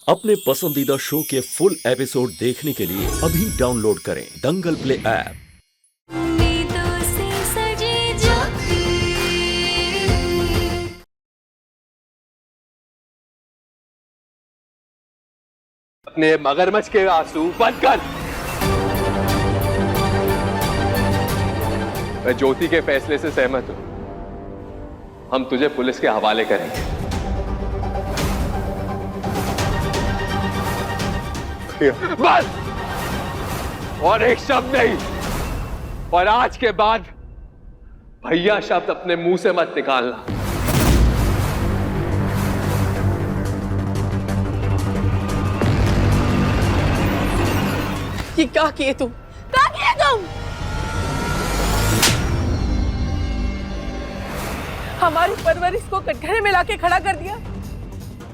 अपने पसंदीदा शो के फुल एपिसोड देखने के लिए अभी डाउनलोड करें दंगल प्ले ऐप। अपने मगरमच्छ के आंसू बंद कर। मैं ज्योति के फैसले से सहमत हूं। हम तुझे पुलिस के हवाले करेंगे। बस और एक शब्द नहीं, और आज के बाद भैया शब्द अपने मुंह से मत निकालना। ये क्या किए तुम? क्या किए तुम? हमारी परवरिश को कटघरे में लाके खड़ा कर दिया।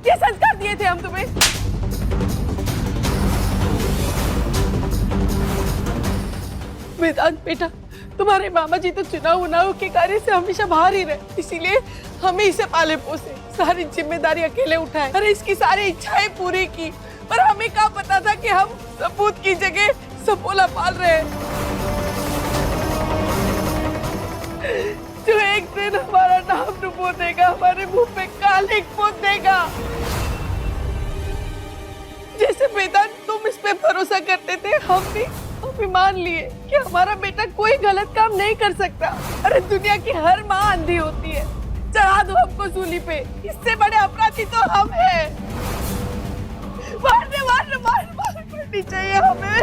ये संस्कार दिए थे हम तुम्हें। वेदांत बेटा, तुम्हारे मामा जी तो चुनाव के कार्य से हमेशा बाहर ही रहे, इसीलिए हमें इसे पाले पोसे, सारी जिम्मेदारी अकेले उठाए, अरे इसकी सारी इच्छाएं पूरी की। पर हमें क्या पता था कि हम सपूत की जगह सपोला पाल रहे हैं, जो एक दिन हमारा नाम डुबो देगा, हमारे मुंह पे कालिक पोत देगा। जैसे वेदांत तुम इस पे भरोसा करते थे, हम भी मान लिए कि हमारा बेटा कोई गलत काम नहीं कर सकता। अरे दुनिया की हर माँ अंधी होती है, चढ़ा दो हमको सूली पे, इससे बड़े अपराधी तो हम हैं। मारने पड़नी चाहिए हमें।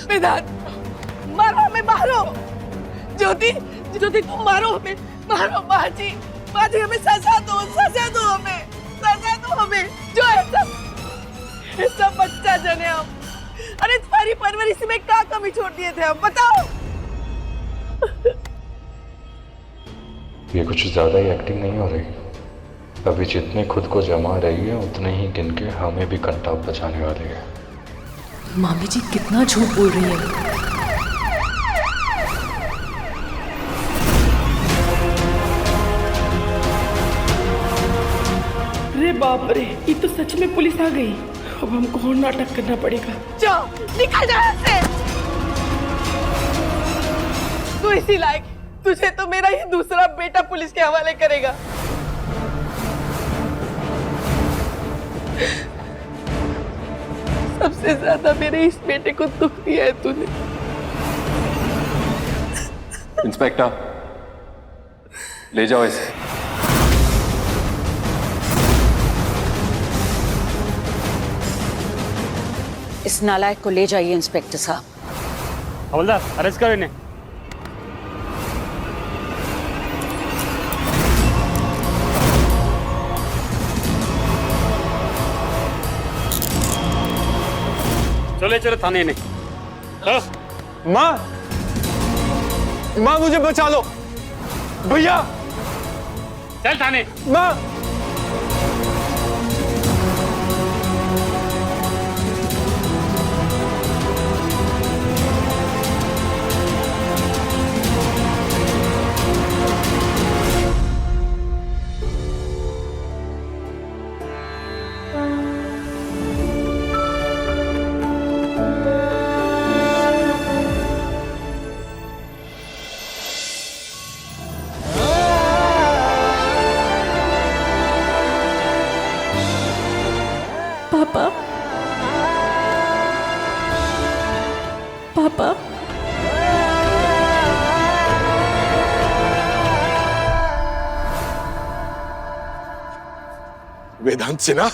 वेदांत, मारो हमें, मारो। ज्योति तुम मारो हमें, मारो। माँ जी हमें सजा दो हमें, सजा दो हमें। जो ऐसा बच्चा जने हम, अरे तुम्हारी परवरिश में क्या कमी छोड़ दिए थे हम, बताओ। ये कुछ ज्यादा ही एक्टिंग नहीं हो रही? अभी जितने खुद को जमा रही है उतने ही गिन के हमें भी कंटाप बचाने वाली है। मामी जी कितना झूठ बोल रही है। अरे बाप रे, ये तो सच में पुलिस आ गई। अब हमको और नाटक करना पड़ेगा। जाओ, निकल जा यहाँ से। तू इसी लायक, तुझे तो मेरा ये दूसरा बेटा पुलिस के हवाले करेगा। सबसे ज्यादा मेरे इस बेटे को दुख दिया है तूने। इंस्पेक्टर, ले जाओ इसे। इस नालायक को ले जाइए इंस्पेक्टर साहब। हवलदार, अरेस्ट करो इन्हें। चलो थाने इन्हें। माँ मुझे बचा लो भैया। चल थाने। माँ पापा वेदांत सिन्हा,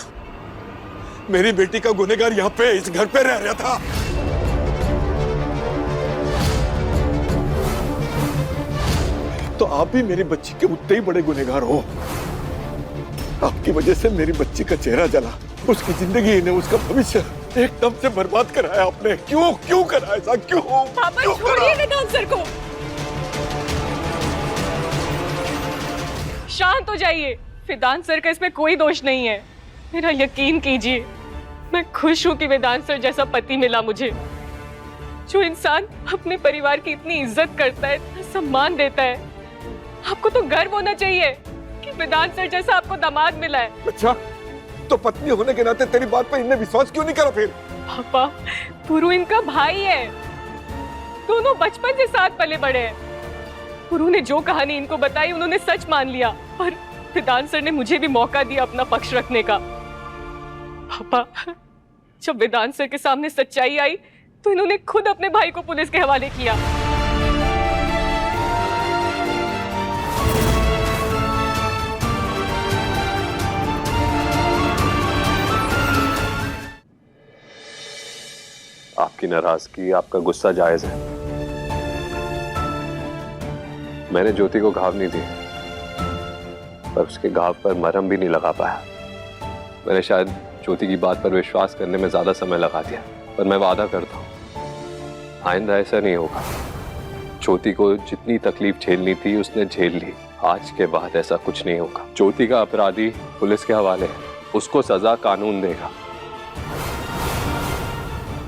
मेरी बेटी का गुनहगार यहाँ पे इस घर पे रह रहा था। तो आप भी मेरी बच्ची के उतने ही बड़े गुनहगार हो। आपकी वजह से मेरी बच्ची का चेहरा जला, उसकी जिंदगी ने, उसका भविष्य एकदम से बर्बाद कराया आपने। क्यों करा ऐसा? क्यों? पापा छोड़िए वेदांत सर को, शांत हो जाइए। वेदांत सर का इसमें कोई दोष नहीं है, मेरा यकीन कीजिए। मैं खुश हूँ कि वेदांत सर जैसा पति मिला मुझे, जो इंसान अपने परिवार की इतनी इज्जत करता है, इतना सम्मान देता है। आपको तो गर्व होना चाहिए वेदांत सर जैसा आपको दामाद मिला है। अच्छा, तो पत्नी होने के नाते तेरी बात पर इनने विश्वास क्यों नहीं करा फिर? पापा, पुरु इनका भाई है, दोनों बचपन से साथ पले बड़े हैं। पुरु ने जो कहानी इनको बताई उन्होंने सच मान लिया और वेदांत सर ने मुझे भी मौका दिया अपना पक्ष रखने का। पापा, जब वेदांत सर के सामने सच्चाई आई तो इन्होंने खुद अपने भाई को पुलिस के हवाले किया। आपकी नाराजगी, आपका गुस्सा जायज है। मैंने ज्योति को घाव नहीं दी, पर उसके घाव पर मरहम भी नहीं लगा पाया। मैंने शायद ज्योति की बात पर विश्वास करने में ज्यादा समय लगा दिया, पर मैं वादा करता हूं आइंदा ऐसा नहीं होगा। ज्योति को जितनी तकलीफ झेलनी थी उसने झेल ली, आज के बाद ऐसा कुछ नहीं होगा। ज्योति का अपराधी पुलिस के हवाले है, उसको सजा कानून देगा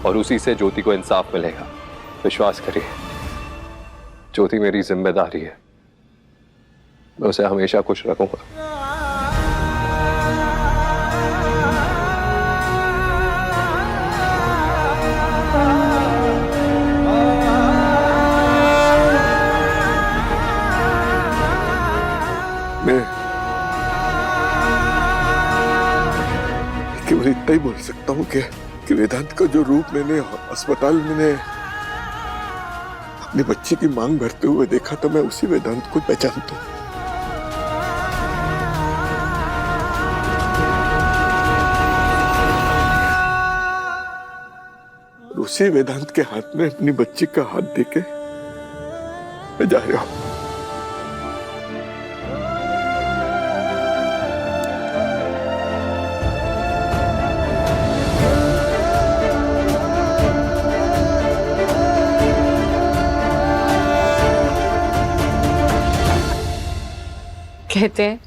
और उसी से ज्योति को इंसाफ मिलेगा। विश्वास करिए, ज्योति मेरी जिम्मेदारी है, मैं उसे हमेशा खुश रखूंगा। मैं केवल इतना ही बोल सकता हूँ कि वेदांत का जो रूप मैंने अस्पताल में अपनी बच्ची की मांग भरते हुए देखा था, मैं उसी वेदांत को पहचानता हूँ। उसी वेदांत के हाथ में अपनी बच्ची का हाथ देके मैं जा रहा हूँ। कहते हैं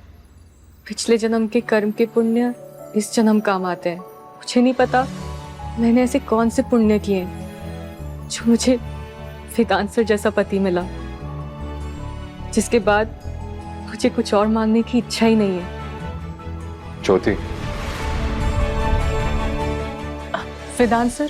पिछले जन्म के कर्म के पुण्य इस जन्म काम आते हैं। मुझे नहीं पता मैंने ऐसे कौन से पुण्य किए जो मुझे वेदांत सर जैसा पति मिला, जिसके बाद मुझे कुछ और मांगने की इच्छा ही नहीं है। ज्योति, वेदांत सर,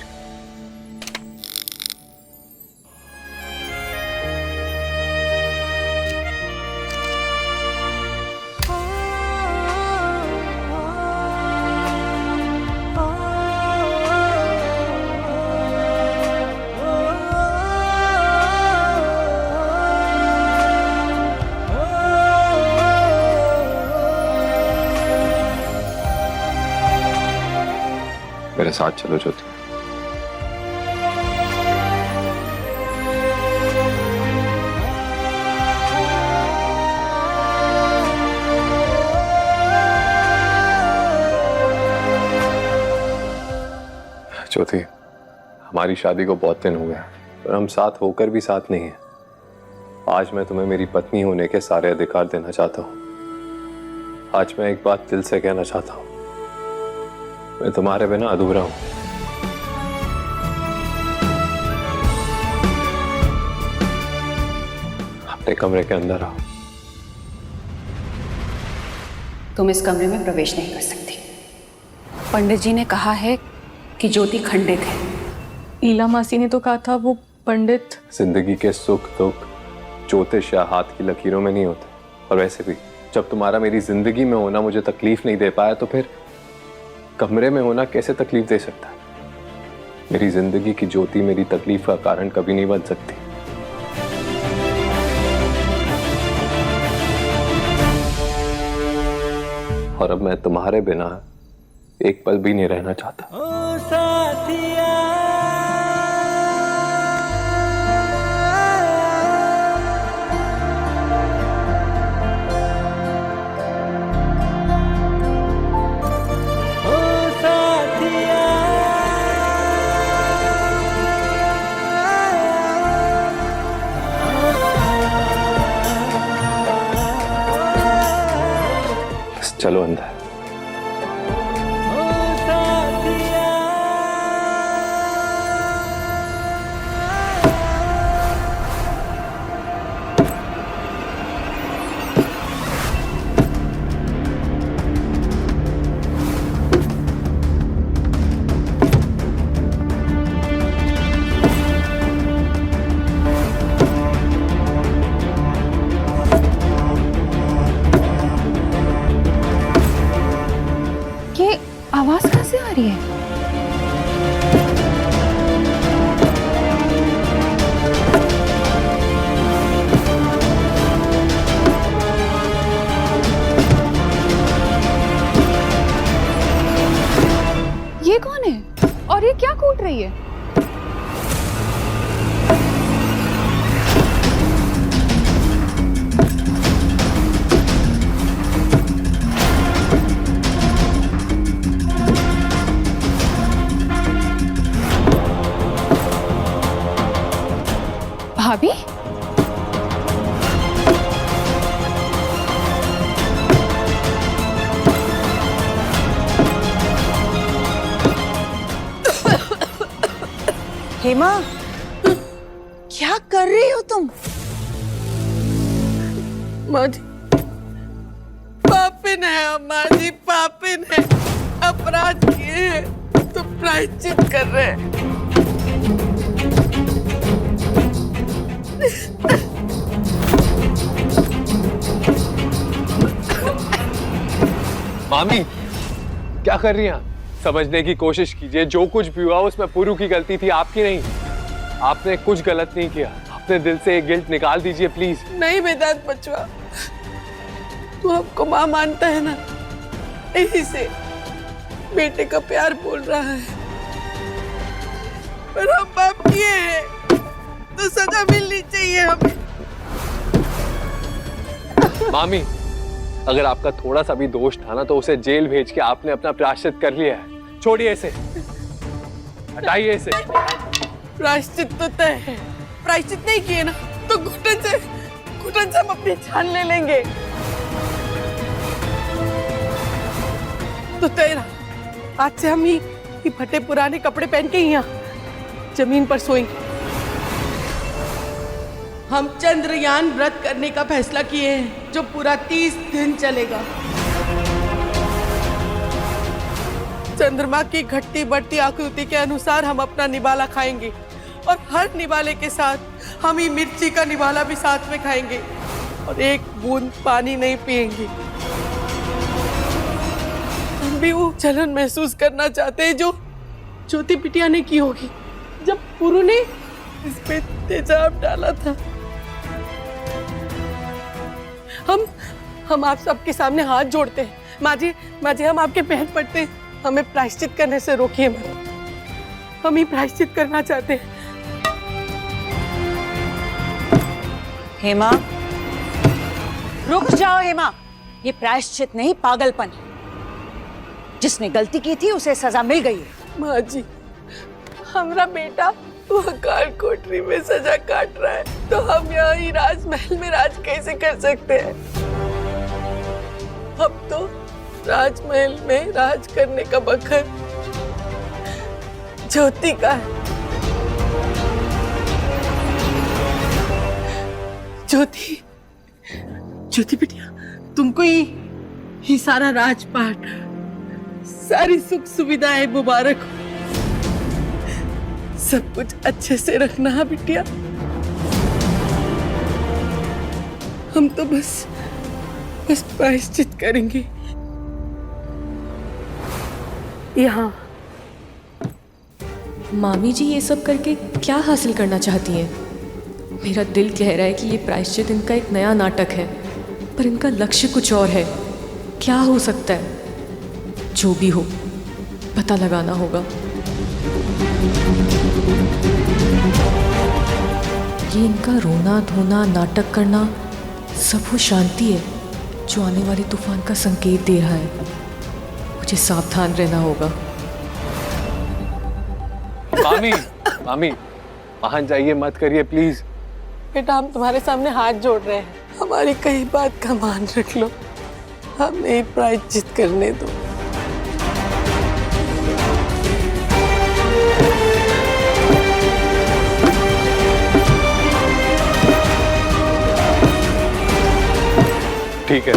मेरे साथ चलो ज्योति। ज्योति, हमारी शादी को बहुत दिन हो गए, पर हम साथ होकर भी साथ नहीं हैं। आज मैं तुम्हें मेरी पत्नी होने के सारे अधिकार देना चाहता हूँ। आज मैं एक बात दिल से कहना चाहता हूँ, मैं तुम्हारे बिना अधूरा हूं। अपने कमरे के अंदर आओ। तुम इस कमरे में प्रवेश नहीं कर सकती। पंडित जी ने कहा है कि ज्योति खंडित है। ईला मासी ने तो कहा था वो पंडित। जिंदगी के सुख दुख ज्योतिष या हाथ की लकीरों में नहीं होते। और वैसे भी जब तुम्हारा मेरी जिंदगी में होना मुझे तकलीफ नहीं दे पाया, तो फिर कमरे में होना कैसे तकलीफ दे सकता है? मेरी जिंदगी की ज्योति मेरी तकलीफ का कारण कभी नहीं बन सकती। और अब मैं तुम्हारे बिना एक पल भी नहीं रहना चाहता। चलो अंदर। आवाज कहाँ से आ रही है? ये कौन है और ये क्या कूट रही है? भाभी? हेमा, क्या कर रही हो तुम? माँ जी, पापिन है माँ जी, पापिन है, अपराध किए हैं तो प्रायश्चित कर रहे हैं। मामी क्या कर रही हैं? समझने की कोशिश कीजिए, जो कुछ भी हुआ उसमें पुरु की गलती थी, आपकी नहीं। आपने कुछ गलत नहीं किया, अपने दिल से ये गिल्ट निकाल दीजिए प्लीज। नहीं वेदांत बचवा, तू हमको माँ मानता है ना, यही से बेटे का प्यार बोल रहा है। पर हम पाप किए हैं तो सजा मिलनी चाहिए हमें। मामी अगर आपका थोड़ा सा भी दोष था ना तो उसे जेल भेज के आपने अपना प्रायश्चित कर लिया है। छोड़िए इसे, हटाइए इसे। प्रायश्चित तो तय है, प्रायश्चित नहीं किए ना तो घुटन से हम अपनी जान ले लेंगे। तो तय रहा, आज से हम ही फटे पुराने कपड़े पहन के ही यहाँ जमीन पर सोएंगे। हम चंद्रयान व्रत करने का फैसला किए हैं जो पूरा 30 दिन चलेगा। चंद्रमा की घटती बढ़ती आकृति के अनुसार हम अपना निवाला खाएंगे और हर निवाले के साथ हम ही मिर्ची का निवाला भी साथ में खाएंगे और एक बूंद पानी नहीं पिएंगे। हम भी वो जलन महसूस करना चाहते हैं जो ज्योति बिटिया ने की होगी जब पुरु ने इस पे तेजाब डाला था। हम आप सबके सामने हाथ जोड़ते हैं। माँ जी हम आपके पैर पड़ते हैं, हमें प्रायश्चित करने से रोकिए मत। हम ही प्रायश्चित करना चाहते हैं। हेमा, रुक जाओ हेमा, ये प्रायश्चित नहीं पागलपन है। जिसने गलती की थी उसे सजा मिल गई है। माँ जी, हमारा बेटा वो काल कोठरी में सजा काट रहा है तो हम यहाँ ही राजमहल में राज कैसे कर सकते हैं? अब तो राजमहल में राज करने का बखत ज्योति का है। ज्योति बिटिया, तुमको ही सारा राजपाट, सारी सुख सुविधाएं मुबारक हो। सब कुछ अच्छे से रखना है बिटिया। हम तो बस प्रायश्चित करेंगे यहाँ। मामी जी ये सब करके क्या हासिल करना चाहती हैं? मेरा दिल कह रहा है कि ये प्रायश्चित इनका एक नया नाटक है, पर इनका लक्ष्य कुछ और है। क्या हो सकता है? जो भी हो, पता लगाना होगा। ये इनका रोना धोना, नाटक करना सब वो शांति है जो आने वाले तूफान का संकेत दे रहा है। मुझे सावधान रहना होगा। मामी वहां जाइए, मत करिए प्लीज। बेटा, हम तुम्हारे सामने हाथ जोड़ रहे हैं, हमारी कई बात का मान रख लो, हमें प्रायश्चित करने दो। ठीक है।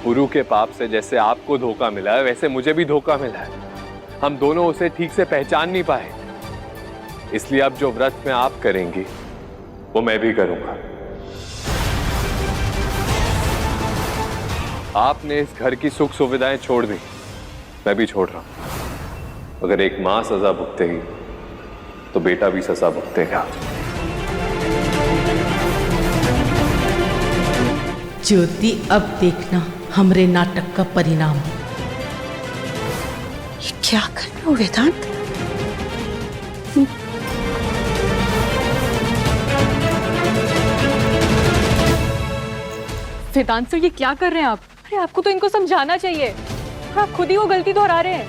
पुरु के पाप से जैसे आपको धोखा मिला है वैसे मुझे भी धोखा मिला है। हम दोनों उसे ठीक से पहचान नहीं पाए, इसलिए अब जो व्रत में आप करेंगी वो मैं भी करूंगा। आपने इस घर की सुख सुविधाएं छोड़ दी, मैं भी छोड़ रहा हूं। अगर एक मां सजा भुगतेगी तो बेटा भी सजा भुगतेगा। ज्योति, अब देखना हमरे नाटक का परिणाम। ये क्या कर रहे हो वेदांत? वेदांत सर, ये क्या कर रहे हैं आप? अरे आपको तो इनको समझाना चाहिए, आप खुद ही वो गलती दोहरा रहे हैं।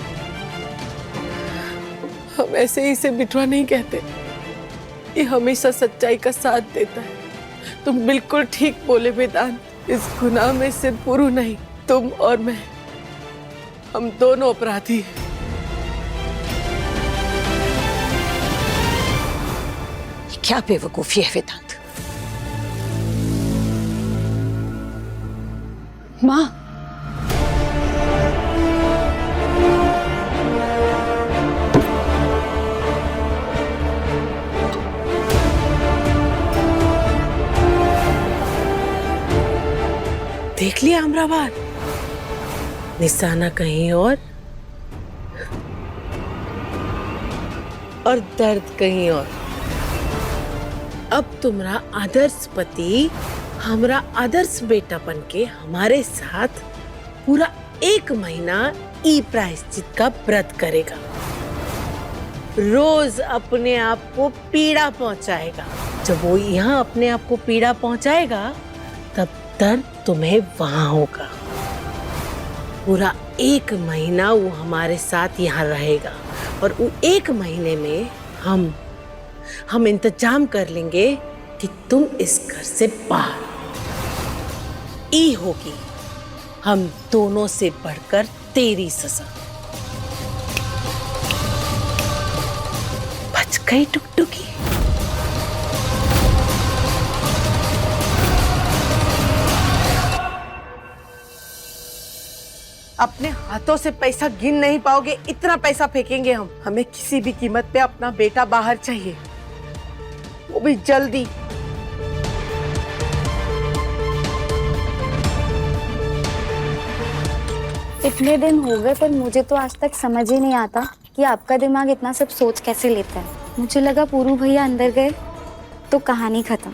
हम ऐसे ही इसे बिटवा नहीं कहते, ये हमेशा सच्चाई का साथ देता है। तुम बिल्कुल ठीक बोले वेदांत, इस गुनाह में सिर्फ पुरु नहीं, तुम और मैं, हम दोनों अपराधी हैं। ये क्या बेवकूफी है वेदांत? माँ, देख लिया अमरावार, निशाना कहीं और दर्द कहीं और। अब तुम्हारा आदर्श पति हमरा आदर्श बेटा बनके हमारे साथ पूरा 1 महीना ई प्रायश्चित का व्रत करेगा। रोज अपने आप को पीड़ा पहुंचाएगा। जब वो यहाँ अपने आप को पीड़ा पहुंचाएगा तब दर्द तुम्हें वहां होगा। पूरा 1 महीना वो हमारे साथ यहाँ रहेगा और वो 1 महीने में हम इंतजाम कर लेंगे कि तुम इस घर से बाहर। ई होगी हम दोनों से बढ़कर तेरी सजा। बच गई टुकटुकी। अपने हाथों से पैसा गिन नहीं पाओगे, इतना पैसा फेंकेंगे हम। हमें किसी भी कीमत पे अपना बेटा बाहर चाहिए, वो भी जल्दी। इतने दिन हो गए पर मुझे तो आज तक समझ ही नहीं आता कि आपका दिमाग इतना सब सोच कैसे लेता है। मुझे लगा पुरु भैया अंदर गए तो कहानी खत्म,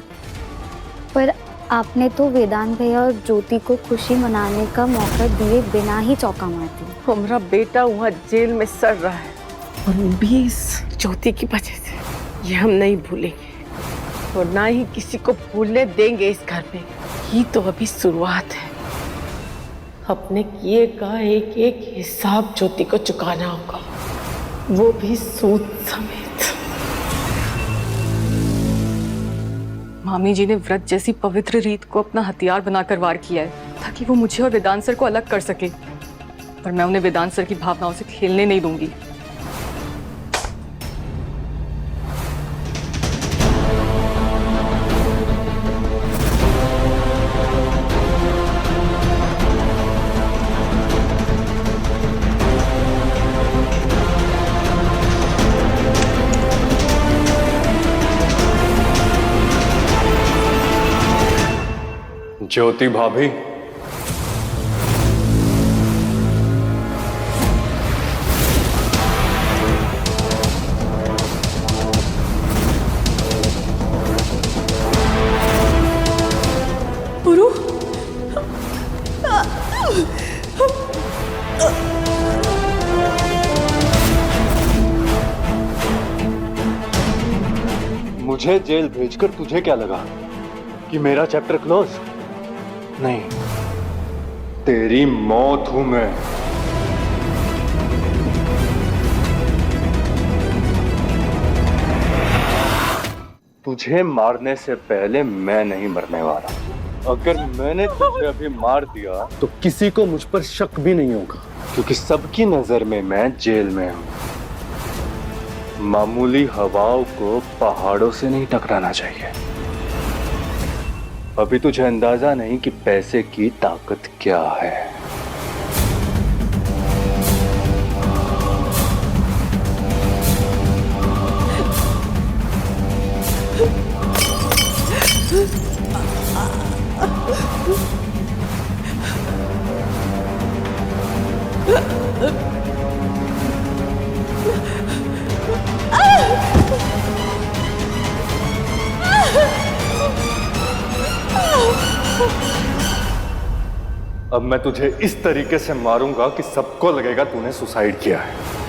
पर आपने तो वेदांत भैया और ज्योति को खुशी मनाने का मौका दिए बिना ही चौका मार दिया। हमारा बेटा वहाँ जेल में सड़ रहा है और वो भी इस ज्योति की वजह से। ये हम नहीं भूलेंगे और ना ही किसी को भूलने देंगे इस घर में। ये तो अभी शुरुआत है। अपने किए का एक एक हिसाब ज्योति को चुकाना होगा, वो भी सूद समेत। मामी जी ने व्रत जैसी पवित्र रीत को अपना हथियार बनाकर वार किया है ताकि वो मुझे और वेदांत सर को अलग कर सके, पर मैं उन्हें वेदांत सर की भावनाओं से खेलने नहीं दूंगी। ज्योति भाभी, पुरु, मुझे जेल भेजकर तुझे क्या लगा कि मेरा चैप्टर क्लोज? नहीं, तेरी मौत हूं मैं। तुझे मारने से पहले मैं नहीं मरने वाला। अगर मैंने तुझे अभी मार दिया तो किसी को मुझ पर शक भी नहीं होगा, क्योंकि सबकी नजर में मैं जेल में हूं। मामूली हवाओं को पहाड़ों से नहीं टकराना चाहिए। अभी तुझे अंदाजा नहीं कि पैसे की ताकत क्या है। अब मैं तुझे इस तरीके से मारूंगा कि सबको लगेगा तूने सुसाइड किया है।